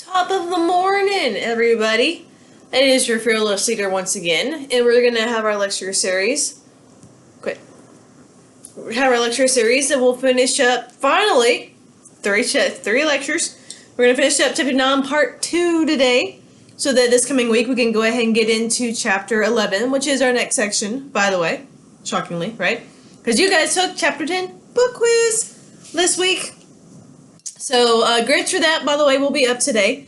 Top of the morning, everybody. It is your fearless leader once again, and we're gonna have our lecture series. Quit. We have our lecture series, and we'll finish up finally three lectures. We're gonna finish up chapter 9, part 2 today, so that this coming week we can go ahead and get into chapter 11, which is our next section. By the way, shockingly, right? Because you guys took chapter 10 book quiz this week. So, grades for that, by the way, will be up today.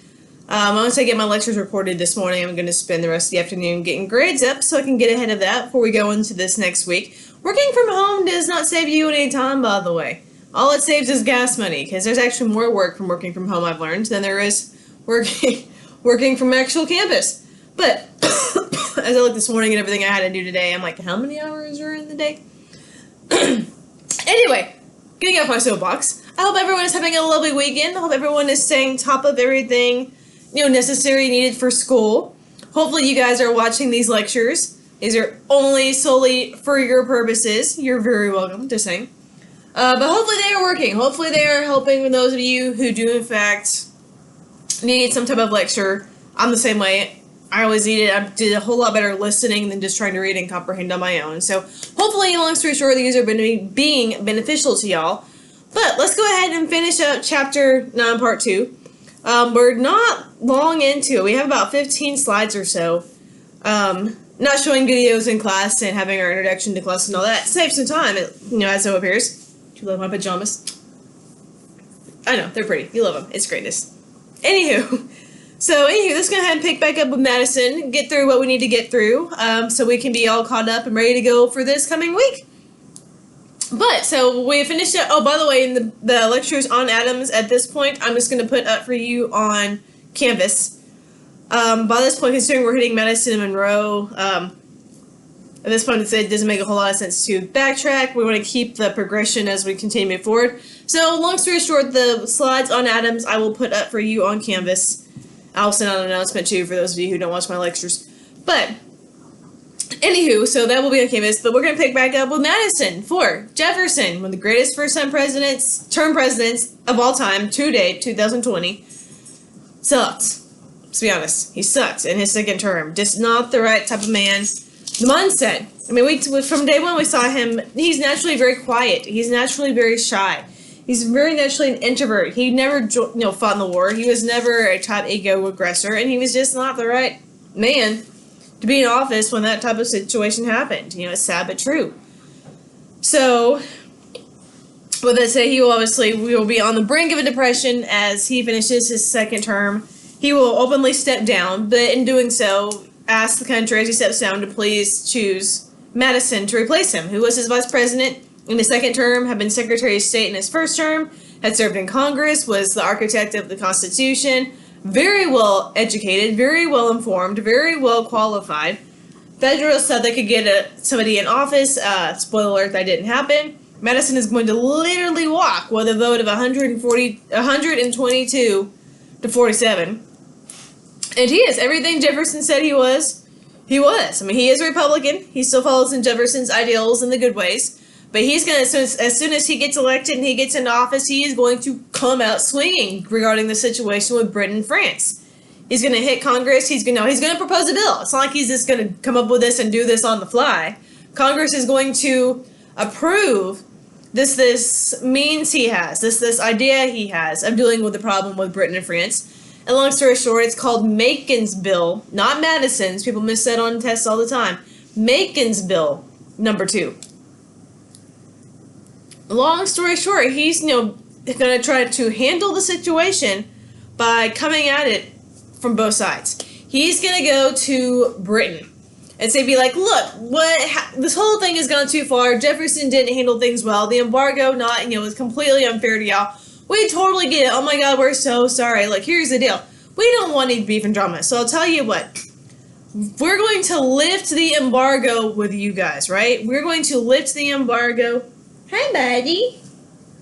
Once I get my lectures recorded this morning, I'm going to spend the rest of the afternoon getting grades up so I can get ahead of that before we go into this next week. Working from home does not save you any time, by the way. All it saves is gas money, because there's actually more work from working from home, I've learned, than there is working from actual campus. But, as I looked this morning at everything I had to do today, I'm like, how many hours are in the day? Anyway, getting off my soapbox. I hope everyone is having a lovely weekend. I hope everyone is staying top of everything, necessary, needed for school. Hopefully you guys are watching these lectures. These are only solely for your purposes. You're very welcome, just saying. But hopefully they are working. Hopefully they are helping those of you who do, in fact, need some type of lecture. I'm the same way. I always needed. I did a whole lot better listening than just trying to read and comprehend on my own. So hopefully, long story short, these are being beneficial to y'all. But let's go ahead and finish up chapter 9, part 2. We're not long into it. We have about 15 slides or so. Not showing videos in class and having our introduction to class and all that. Saves some time, as so appears. Do you love my pajamas? I know, they're pretty. You love them. It's greatness. Anywho, let's go ahead and pick back up with Madison, get through what we need to get through, so we can be all caught up and ready to go for this coming week. But, so we finished up, oh, by the way, in the lectures on atoms at this point, I'm just going to put up for you on Canvas. By this point, considering we're hitting Madison and Monroe, at this point it doesn't make a whole lot of sense to backtrack. We want to keep the progression as we continue to move forward. So, long story short, the slides on atoms I will put up for you on Canvas. I'll send out an announcement too for those of you who don't watch my lectures. But, anywho, so that will be on Canvas, but we're going to pick back up with Madison for Jefferson, one of the greatest term presidents of all time, to date, 2020. Sucked. Let's be honest. He sucked in his second term. Just not the right type of man. The mindset. I mean, from day one we saw him, he's naturally very quiet. He's naturally very shy. He's very naturally an introvert. He never, fought in the war. He was never a top ego aggressor, and he was just not the right man to be in office when that type of situation happened. It's sad but true. So, with that said, we will be on the brink of a depression as he finishes his second term. He will openly step down, but in doing so, ask the country as he steps down to please choose Madison to replace him, who was his vice president in his second term, had been Secretary of State in his first term, had served in Congress, was the architect of the Constitution, very well educated, very well informed, very well qualified. Federalists thought they could get somebody in office. Spoiler alert, that didn't happen. Madison is going to literally walk with a vote of 122 to 47. And he is. Everything Jefferson said he was, he was. I mean, he is a Republican. He still follows in Jefferson's ideals in the good ways. But he's going to, as soon as he gets elected and he gets into office, he is going to come out swinging regarding the situation with Britain and France. He's going to hit Congress. He's going to propose a bill. It's not like he's just going to come up with this and do this on the fly. Congress is going to approve this means he has, this idea he has of dealing with the problem with Britain and France. And long story short, it's called Macon's Bill, not Madison's. People miss that on tests all the time. Macon's Bill, number 2. Long story short, he's, going to try to handle the situation by coming at it from both sides. He's going to go to Britain and be like, look, this whole thing has gone too far. Jefferson didn't handle things well. The embargo was completely unfair to y'all. We totally get it. Oh my God, we're so sorry. Like, here's the deal. We don't want any beef and drama. So I'll tell you what. We're going to lift the embargo with you guys, right? We're going to lift the embargo. Hi, buddy.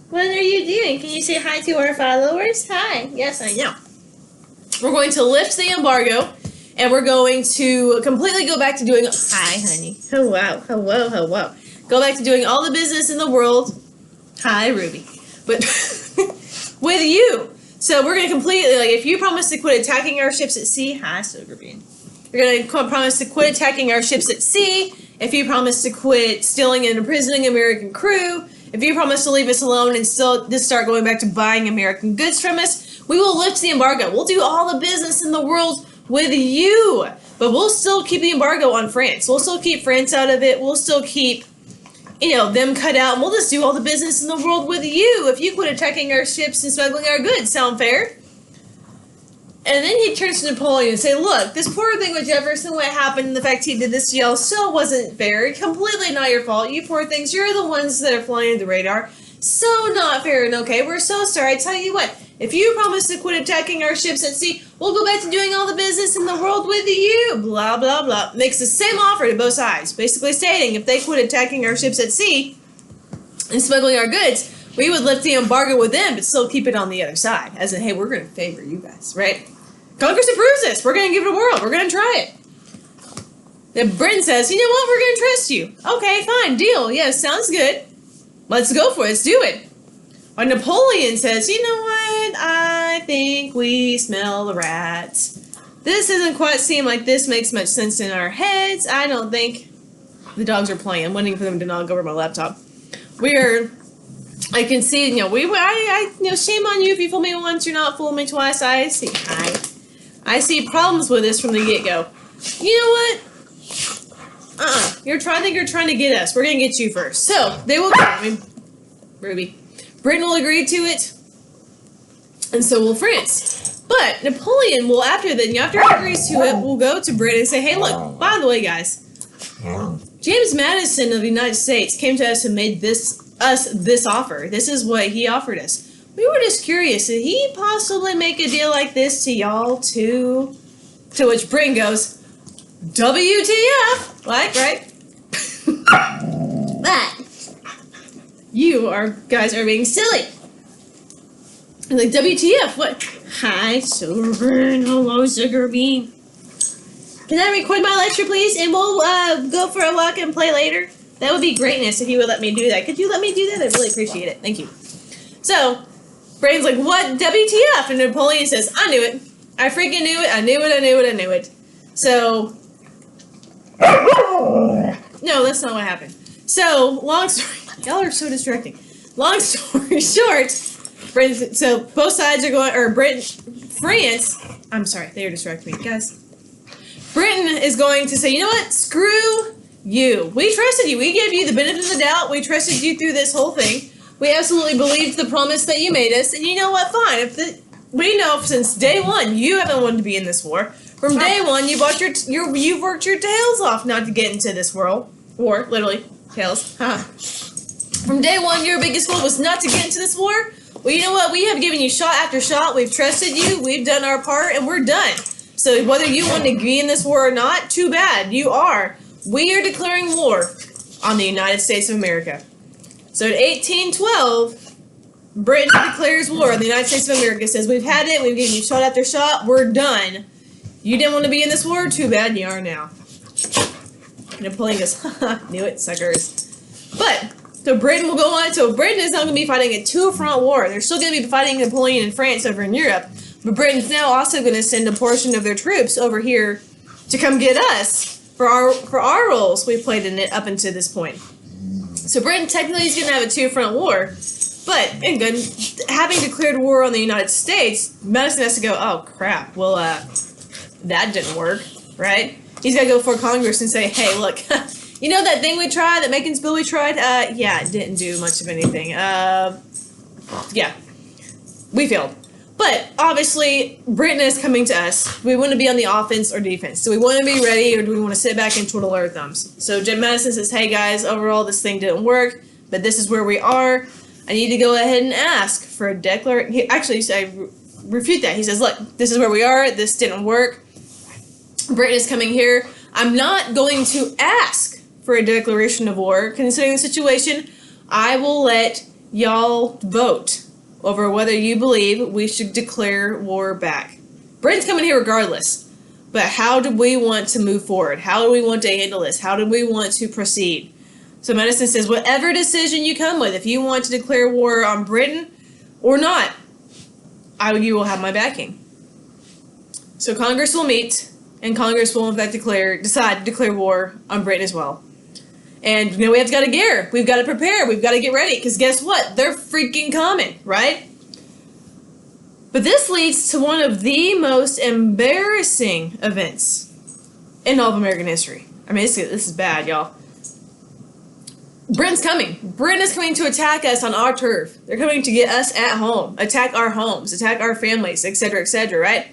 What are you doing? Can you say hi to our followers? Hi. Yes, I know. We're going to lift the embargo, and we're going to completely go back to doing... Hi, honey. Hello. Hello. Hello. Go back to doing all the business in the world. Hi, Ruby. But with you. So we're going to completely, like, if you promise to quit attacking our ships at sea, hi, Sugar Bean. You're going to promise to quit attacking our ships at sea. If you promise to quit stealing and imprisoning American crew. If you promise to leave us alone and still just start going back to buying American goods from us, we will lift the embargo. We'll do all the business in the world with you. But we'll still keep the embargo on France. We'll still keep France out of it. We'll still keep, them cut out. And we'll just do all the business in the world with you if you quit attacking our ships and smuggling our goods. Sound fair? And then he turns to Napoleon and say, look, this poor thing with Jefferson, what happened, the fact he did this to y'all still wasn't fair. Completely not your fault. You poor things, you're the ones that are flying under the radar. So not fair and okay. We're so sorry. I tell you what, if you promise to quit attacking our ships at sea, we'll go back to doing all the business in the world with you. Blah, blah, blah. Makes the same offer to both sides. Basically stating if they quit attacking our ships at sea and smuggling our goods, we would lift the embargo with them but still keep it on the other side. As in, hey, we're going to favor you guys, right? Congress approves this. We're going to give it a whirl. We're going to try it. Then Britain says, you know what? We're going to trust you. Okay, fine. Deal. Yeah, sounds good. Let's go for it. Let's do it. Or Napoleon says, you know what? I think we smell the rats. This doesn't quite seem like this makes much sense in our heads. I don't think the dogs are playing. I'm waiting for them to knock over my laptop. I can see, shame on you if you fool me once, you're not fooling me twice. I see problems with this from the get-go. You know what? You're trying to get us. We're going to get you first. So, they will Ruby. Britain will agree to it, and so will France. But Napoleon will, after he agrees to it, will go to Britain and say, hey, look, by the way, guys, James Madison of the United States came to us and made this offer. This is what he offered us. We were just curious, did he possibly make a deal like this to y'all too? To which Britain goes, WTF! Like, right? But you guys are being silly. I'm like, WTF? What? Hi, Sugar Bean. Hello, Sugar Bean. Can I record my lecture, please? And we'll go for a walk and play later. That would be greatness if you would let me do that. Could you let me do that? I'd really appreciate it. Thank you. So, Brayden's like, what? WTF? And Napoleon says, I knew it. I freaking knew it. I knew it. So, no, that's not what happened. So, long story, y'all are so distracting. Long story short, so both sides are going, or France, I'm sorry, they are distracting me, guys. Britain is going to say, you know what? Screw you. We trusted you. We gave you the benefit of the doubt. We trusted you through this whole thing. We absolutely believed the promise that you made us. And you know what? Fine. We know since day one you haven't wanted to be in this war. From day one, you've worked your tails off not to get into this war. Literally, tails. From day one, your biggest goal was not to get into this war. Well, you know what? We have given you shot after shot. We've trusted you. We've done our part, and we're done. So whether you want to be in this war or not, too bad. You are. We are declaring war on the United States of America. So in 1812, Britain declares war on the United States of America. Says, we've had it. We've given you shot after shot. We're done. You didn't want to be in this war? Too bad. You are now. Napoleon goes, haha, knew it, suckers. But, so Britain will go on. So Britain is not going to be fighting a two-front war. They're still going to be fighting Napoleon and France over in Europe. But Britain's now also going to send a portion of their troops over here to come get us for our roles we've played in it up until this point. So Britain technically is going to have a two-front war. But, and good, having declared war on the United States, Madison has to go, oh, crap. Well, that didn't work, right? He's got to go before Congress and say, hey, look, you know that thing we tried, that Macon's bill we tried? Yeah, it didn't do much of anything. Yeah, we failed. But, obviously, Britain is coming to us. We want to be on the offense or defense. Do we want to be ready, or do we want to sit back and twiddle our thumbs? So, Jim Madison says, hey, guys, overall, this thing didn't work, but this is where we are. I need to go ahead and ask for a declaration. Actually, I refute that. He says, look, this is where we are. This didn't work. Britain is coming here. I'm not going to ask for a declaration of war. Considering the situation, I will let y'all vote over whether you believe we should declare war back. Britain's coming here regardless. But how do we want to move forward? How do we want to handle this? How do we want to proceed? So Madison says, whatever decision you come with, if you want to declare war on Britain or not, you will have my backing. So Congress will meet, and Congress will in fact decide to declare war on Britain as well. And we have got to gear. We've got to prepare. We've got to get ready. Because guess what? They're freaking coming, right? But this leads to one of the most embarrassing events in all of American history. I mean, this is bad, y'all. Britain's coming. Britain is coming to attack us on our turf. They're coming to get us at home, attack our homes, attack our families, etc., right?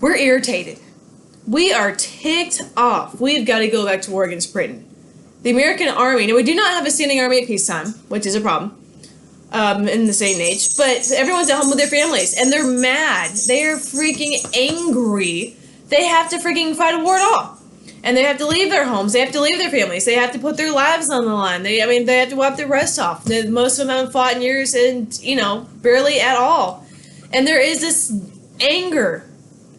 We're irritated. We are ticked off. We've got to go back to war against Britain. The American army, now we do not have a standing army at peacetime, which is a problem in this day and age, but everyone's at home with their families, and they're mad. They are freaking angry. They have to freaking fight a war at all. And they have to leave their homes. They have to leave their families. They have to put their lives on the line. They have to wipe their rest off. Most of them haven't fought in years and, barely at all. And there is this anger.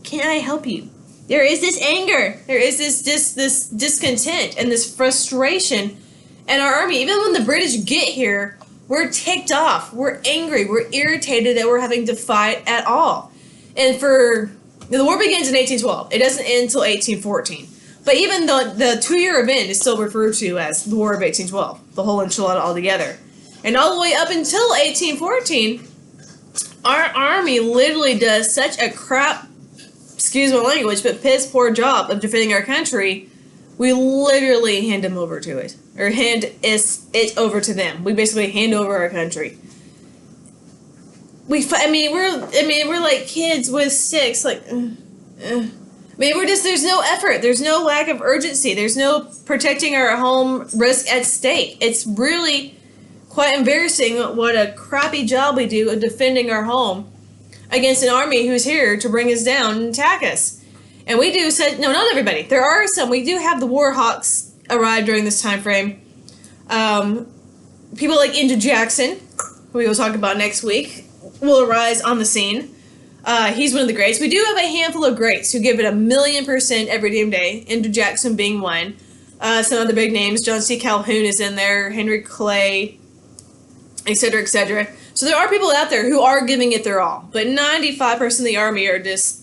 Can I help you? There is this anger. There is this discontent and this frustration in our army. Even when the British get here, we're ticked off. We're angry. We're irritated that we're having to fight at all. And the war begins in 1812. It doesn't end until 1814. But even the 2-year event is still referred to as the War of 1812, the whole enchilada altogether. And all the way up until 1814, our army literally does such a excuse my language, but piss poor job of defending our country. We literally hand them over to it, or hand it over to them. We basically hand over our country. We're like kids with sticks, like. There's no effort. There's no lack of urgency. There's no protecting our home risk at stake. It's really quite embarrassing what a crappy job we do of defending our home against an army who's here to bring us down and attack us. And we do such, no, not everybody. There are some. We do have the war hawks arrive during this time frame. People like Andrew Jackson, who we will talk about next week, will arise on the scene. He's one of the greats. We do have a handful of greats who give it 1,000,000% every damn day. Andrew Jackson being one. Some other big names. John C. Calhoun is in there. Henry Clay, etc., etc. So there are people out there who are giving it their all. But 95% of the army are just...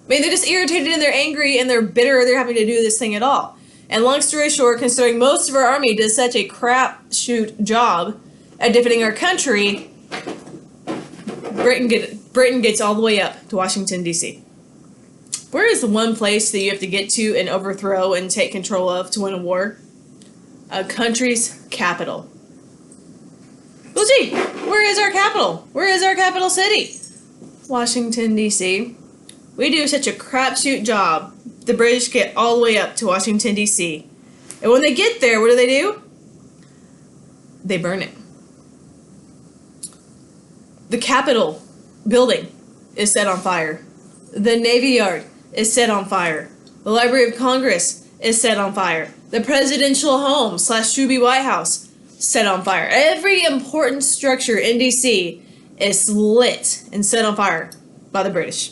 they're just irritated and they're angry and they're bitter they're having to do this thing at all. And long story short, considering most of our army does such a crapshoot job at defending our country... Britain gets all the way up to Washington, D.C. Where is the one place that you have to get to and overthrow and take control of to win a war? A country's capital. Well, gee, where is our capital? Where is our capital city? Washington, D.C. We do such a crapshoot job. The British get all the way up to Washington, D.C. And when they get there, what do? They burn it. The Capitol building is set on fire. The Navy Yard is set on fire. The Library of Congress is set on fire. The presidential home / Shuby White House set on fire. Every important structure in D.C. is lit and set on fire by the British.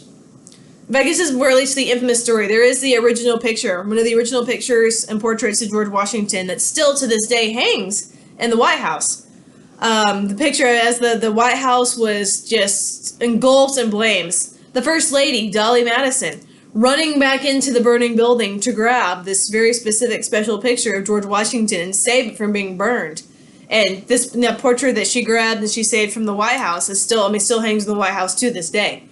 In fact, this is where at least the infamous story. There is the original picture, one of the original pictures and portraits of George Washington that still to this day hangs in the White House. The picture as the White House was just engulfed in flames. The First Lady, Dolly Madison, running back into the burning building to grab this very specific special picture of George Washington and save it from being burned. And this portrait that she grabbed and she saved from the White House is still hangs in the White House to this day.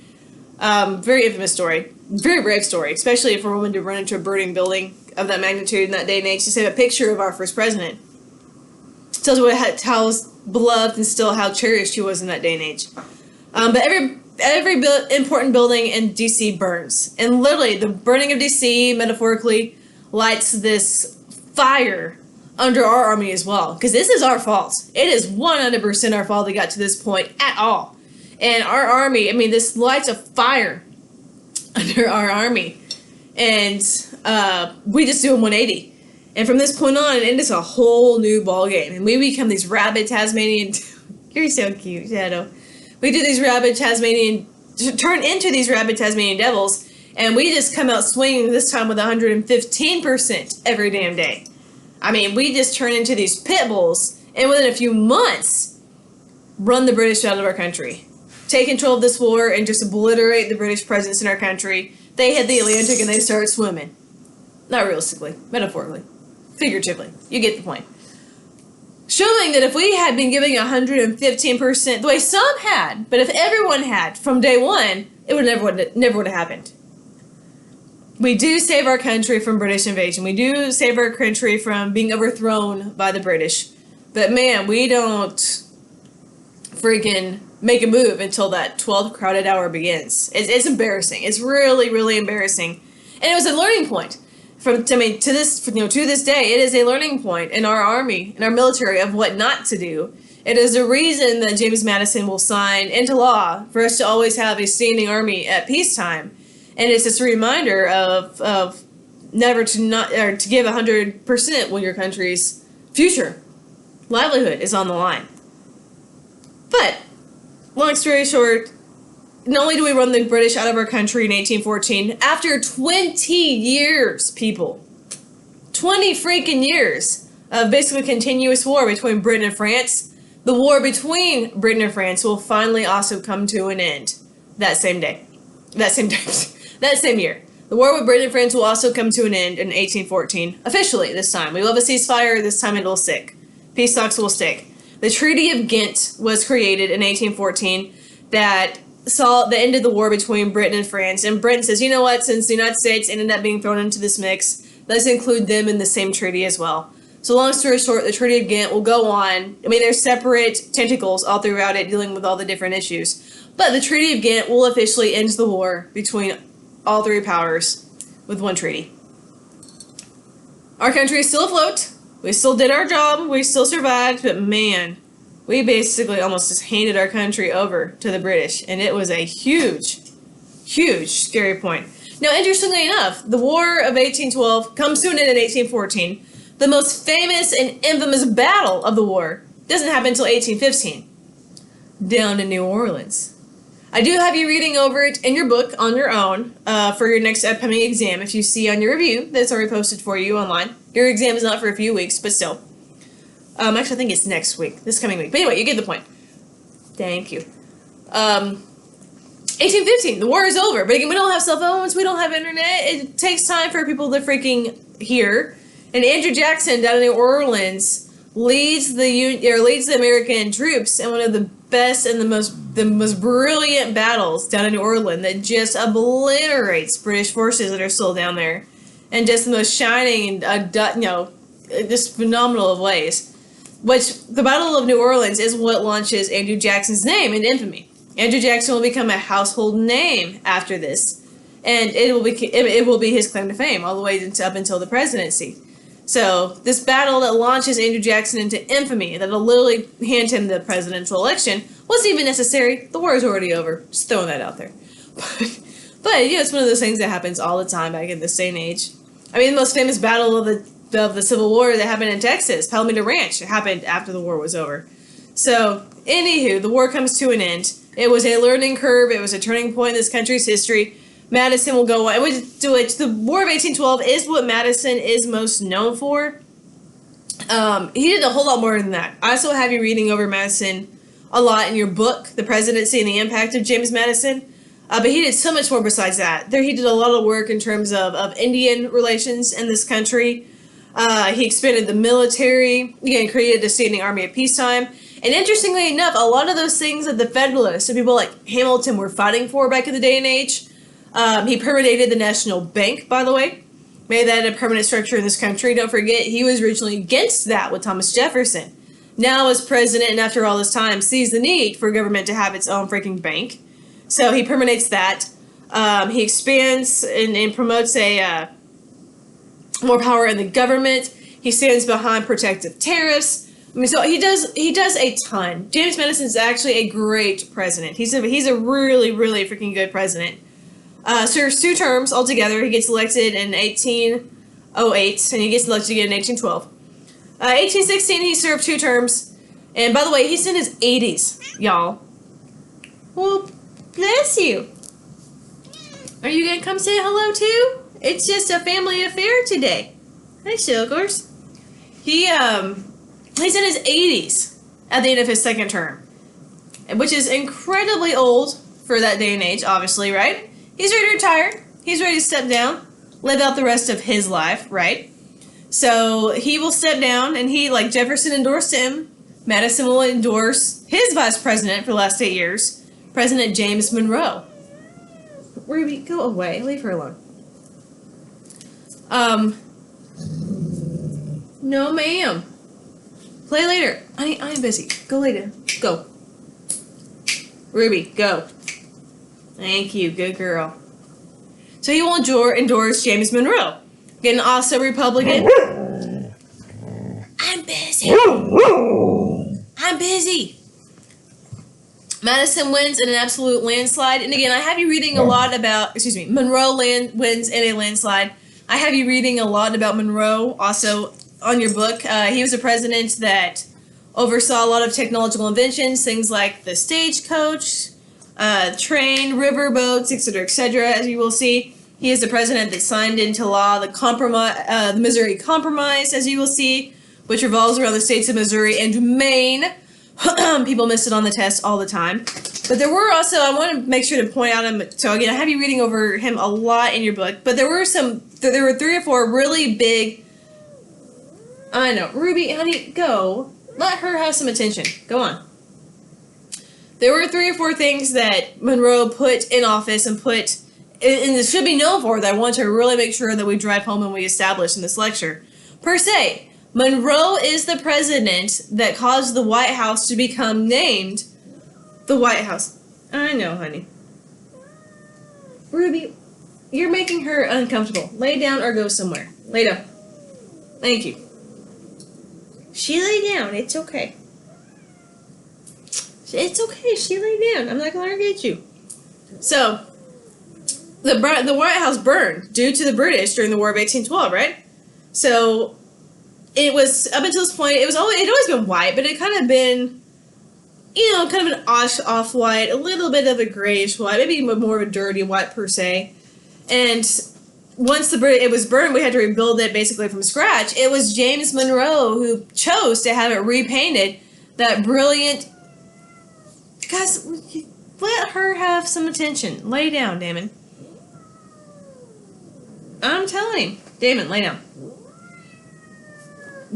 Very infamous story. Very brave story, especially for a woman to run into a burning building of that magnitude in that day and age to save a picture of our first president. Tells you how beloved and still how cherished he was in that day and age. But every important building in D.C. burns. And literally, the burning of D.C. metaphorically lights this fire under our army as well. Because this is our fault. It is 100% our fault they got to this point at all. And our army, this lights a fire under our army. And we just do a 180. And from this point on, it is a whole new ballgame. And we become these rabid Tasmanian... You're so cute, Shadow. We do these rabid turn into these rabid Tasmanian devils. And we just come out swinging this time with 115% every damn day. We just turn into these pit bulls. And within a few months, run the British out of our country, take control of this war, and just obliterate the British presence in our country, they hit the Atlantic and they start swimming. Not realistically, metaphorically, figuratively. You get the point. Showing that if we had been giving 115%, the way some had, but if everyone had from day one, it would never would have happened. We do save our country from British invasion. We do save our country from being overthrown by the British. But man, we don't freaking make a move until that 12th crowded hour begins. It's embarrassing. It's really, really embarrassing. And it was a learning point. To this day, it is a learning point in our army, in our military, of what not to do. It is the reason that James Madison will sign into law for us to always have a standing army at peacetime. And it's just a reminder of never to give 100% when your country's future livelihood is on the line. But long story short, not only do we run the British out of our country in 1814, after 20 years, people, 20 freaking years of basically continuous war between Britain and France, the war between Britain and France will finally also come to an end that same day. That same year. The war with Britain and France will also come to an end in 1814. Officially, this time. We will have a ceasefire. This time it will stick. Peace talks will stick. The Treaty of Ghent was created in 1814 that saw the end of the war between Britain and France. And Britain says, you know what, since the United States ended up being thrown into this mix, let's include them in the same treaty as well. So long story short, the Treaty of Ghent will go on. I mean, there's separate tentacles all throughout it dealing with all the different issues. But the Treaty of Ghent will officially end the war between all three powers with one treaty. Our country is still afloat. We still did our job. We still survived. But man, we basically almost just handed our country over to the British. And it was a huge, huge scary point. Now, interestingly enough, the War of 1812 comes to an end in 1814. The most famous and infamous battle of the war doesn't happen until 1815. Down in New Orleans. I do have you reading over it in your book on your own for your next upcoming exam. If you see on your review that's already posted for you online. Your exam is not for a few weeks, but still. Actually, I think it's next week, this coming week. But anyway, you get the point. Thank you. 1815, the war is over. But again, we don't have cell phones, we don't have internet. It takes time for people to freaking hear. And Andrew Jackson down in New Orleans leads the American troops in one of the best and the most brilliant battles down in New Orleans that just obliterates British forces that are still down there, and just the most shining and just phenomenal of ways. Which the Battle of New Orleans is what launches Andrew Jackson's name into infamy. Andrew Jackson will become a household name after this, and it will be his claim to fame all the way up until the presidency. So this battle that launches Andrew Jackson into infamy, that'll literally hand him the presidential election, wasn't even necessary. The war is already over. Just throwing that out there. But it's one of those things that happens all the time back in this day and age. I mean, the most famous battle of the Civil War that happened in Texas, Palomino Ranch, happened after the war was over. So, anywho, the war comes to an end. It was a learning curve. It was a turning point in this country's history. Madison will go on. The War of 1812 is what Madison is most known for. He did a whole lot more than that. I also have you reading over Madison a lot in your book, The Presidency and the Impact of James Madison. But he did so much more besides that. He did a lot of work in terms of Indian relations in this country. He expanded the military. Again, created a standing army at peacetime. And interestingly enough, a lot of those things that the Federalists and people like Hamilton were fighting for back in the day and age, he permanented the National Bank, by the way. Made that a permanent structure in this country. Don't forget, he was originally against that with Thomas Jefferson. Now, as president, and after all this time, sees the need for government to have its own freaking bank. So he permanents that. He expands and promotes more power in the government. He stands behind protective tariffs. I mean, so he does a ton. James Madison is actually a great president. He's a really, really freaking good president. Serves 2 terms altogether. He gets elected in 1808, and he gets elected again in 1812. 1816, he served 2 terms. And by the way, he's in his 80s, y'all. Well, bless you. Are you going to come say hello too? It's just a family affair today. Hi, Silkers. He's in his 80s at the end of his 2nd term. which is incredibly old for that day and age, obviously, right? He's ready to retire. He's ready to step down, live out the rest of his life, right? So he will step down, and he, like Jefferson endorsed him, Madison will endorse his vice president for the last 8 years, President James Monroe. Ruby, go away. Leave her alone. No, ma'am. Play later. I'm busy. Go later. Go. Ruby, go. Thank you. Good girl. So he will endorse James Monroe. Again, also Republican. I'm busy. I'm busy. Madison wins in an absolute landslide. And again, I have you reading a lot about, Monroe wins in a landslide. I have you reading a lot about Monroe also on your book. He was a president that oversaw a lot of technological inventions, things like the stagecoach, train, river boats, etc., as you will see. He is the president that signed into law the Missouri Compromise, as you will see, which revolves around the states of Missouri and Maine. People miss it on the test all the time. But there were also, I want to make sure to point out him, so again, I have you reading over him a lot in your book, but there were 3 or 4 really big, I know, Ruby, honey, go. Let her have some attention. Go on. There were 3 or 4 things that Monroe put in office and this should be known for, that I want to really make sure that we drive home and we establish in this lecture. Per se, Monroe is the president that caused the White House to become named the White House. I know, honey. Ruby, you're making her uncomfortable. Lay down or go somewhere. Lay down. Thank you. She lay down. It's okay. It's okay. She lay down. I'm not going to argue with you. So, the White House burned due to the British during the War of 1812, right? So, it was, up until this point, it had always been white, but it kind of been, kind of an off-white, a little bit of a grayish white, maybe more of a dirty white per se. And once it was burned, we had to rebuild it basically from scratch. It was James Monroe who chose to have it repainted. That brilliant... Guys, let her have some attention. Lay down, Damon. I'm telling him. Damon, lay down.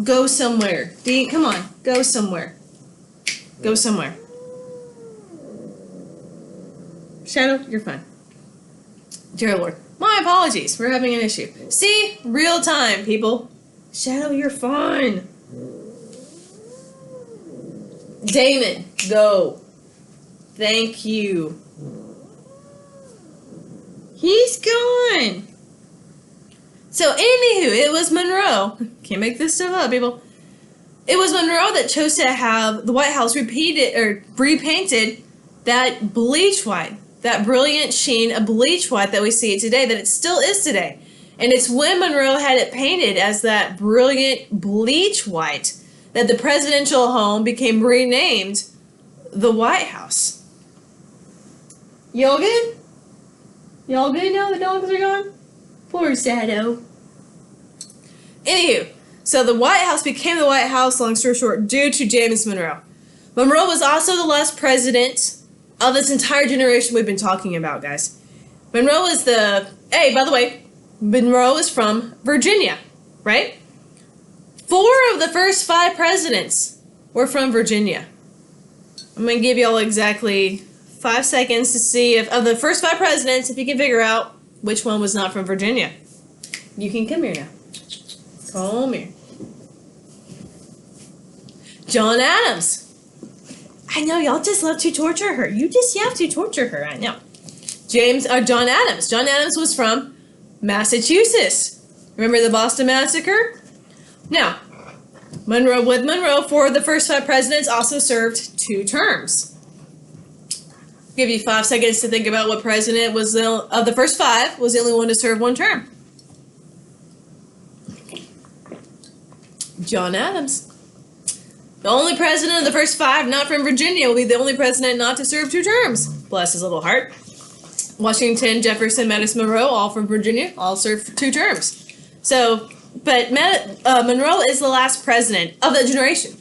Go somewhere. Dean, come on. Go somewhere. Go somewhere. Shadow, you're fine. Dear Lord. My apologies. We're having an issue. See? Real time, people. Shadow, you're fine. Damon, go. Thank you. He's gone. So, anywho, it was Monroe. Can't make this stuff up, people. It was Monroe that chose to have the White House repainted that bleach white, that brilliant sheen of bleach white that we see today, that it still is today. And it's when Monroe had it painted as that brilliant bleach white that the presidential home became renamed the White House. Y'all good? Y'all good now the dogs are gone? Poor Shadow. Anywho, so the White House became the White House, long story short, due to James Monroe. Monroe was also the last president of this entire generation we've been talking about, guys. Monroe is hey, by the way, Monroe is from Virginia, right? 4 of the first 5 presidents were from Virginia. I'm going to give y'all exactly 5 seconds to see if, of the first 5 presidents, if you can figure out which one was not from Virginia. You can come here now. Come here. John Adams. I know, y'all just love to torture her. You have to torture her, I know. John Adams. John Adams was from Massachusetts. Remember the Boston Massacre? Now, Monroe, 4 of the first 5 presidents also served 2 terms. I'll give you 5 seconds to think about what president was of the first 5 was the only one to serve 1 term. John Adams. The only president of the first 5 not from Virginia will be the only president not to serve 2 terms. Bless his little heart. Washington, Jefferson, Madison, Monroe, all from Virginia, all served 2 terms. So, but Monroe is the last president of that generation.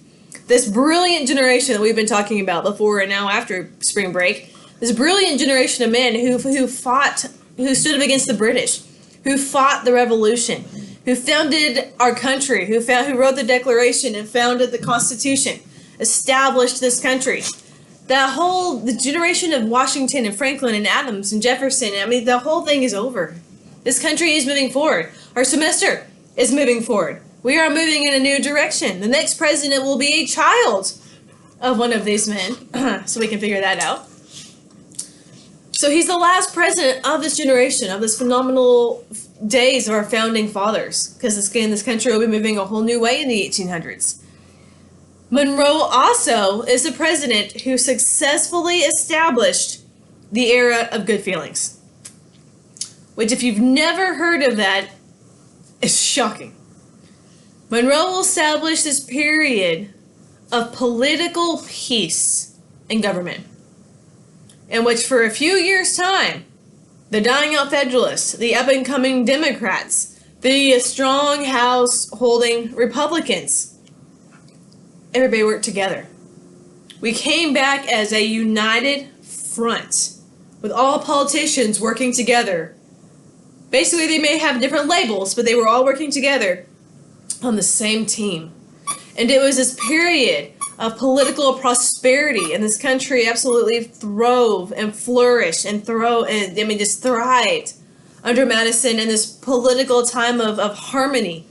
This brilliant generation that we've been talking about before and now after spring break, this brilliant generation of men who stood up against the British, who fought the revolution, who founded our country, who wrote the Declaration and founded the Constitution, established this country. The generation of Washington and Franklin and Adams and Jefferson, I mean, the whole thing is over. This country is moving forward. Our semester is moving forward. We are moving in a new direction. The next president will be a child of one of these men, so we can figure that out. So he's the last president of this generation, of this phenomenal days of our founding fathers, because this country will be moving a whole new way in the 1800s. Monroe also is the president who successfully established the era of good feelings, which, if you've never heard of that, is shocking. Monroe will establish this period of political peace in government, in which for a few years' time, the dying out Federalists, the up-and-coming Democrats, the strong House-holding Republicans, everybody worked together. We came back as a united front, with all politicians working together. Basically, they may have different labels, but they were all working together on the same team. And it was this period of political prosperity, and this country absolutely throve and flourished and just thrived under Madison in this political time of harmony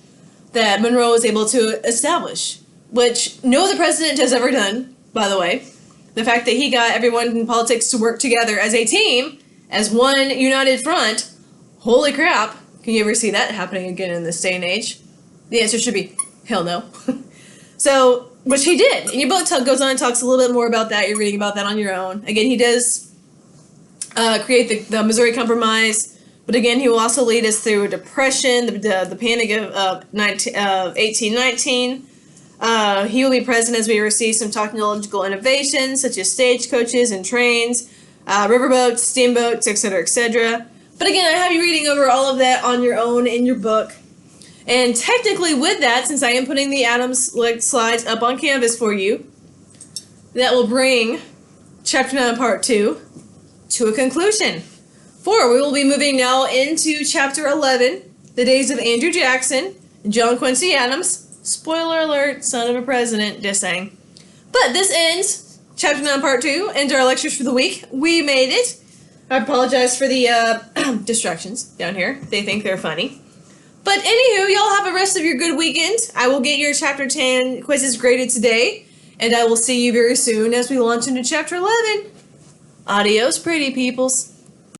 that Monroe was able to establish, which no other president has ever done, by the way. The fact that he got everyone in politics to work together as a team, as one united front, holy crap, can you ever see that happening again in this day and age? The answer should be, hell no. So, which he did. And your book goes on and talks a little bit more about that. You're reading about that on your own. Again, he does create the Missouri Compromise, but again, he will also lead us through Depression, the Panic of 1819. He will be present as we receive some technological innovations, such as stagecoaches and trains, riverboats, steamboats, etc., etc. But again, I have you reading over all of that on your own in your book. And technically with that, since I am putting the Adams slides up on Canvas for you, that will bring Chapter 9, Part 2 to a conclusion. For we will be moving now into Chapter 11, the days of Andrew Jackson and John Quincy Adams. Spoiler alert, son of a president, just saying. But this ends Chapter 9, Part 2, and our lectures for the week. We made it. I apologize for the distractions down here. They think they're funny. But anywho, y'all have a rest of your good weekend. I will get your Chapter 10 quizzes graded today, and I will see you very soon as we launch into Chapter 11. Adios, pretty peoples.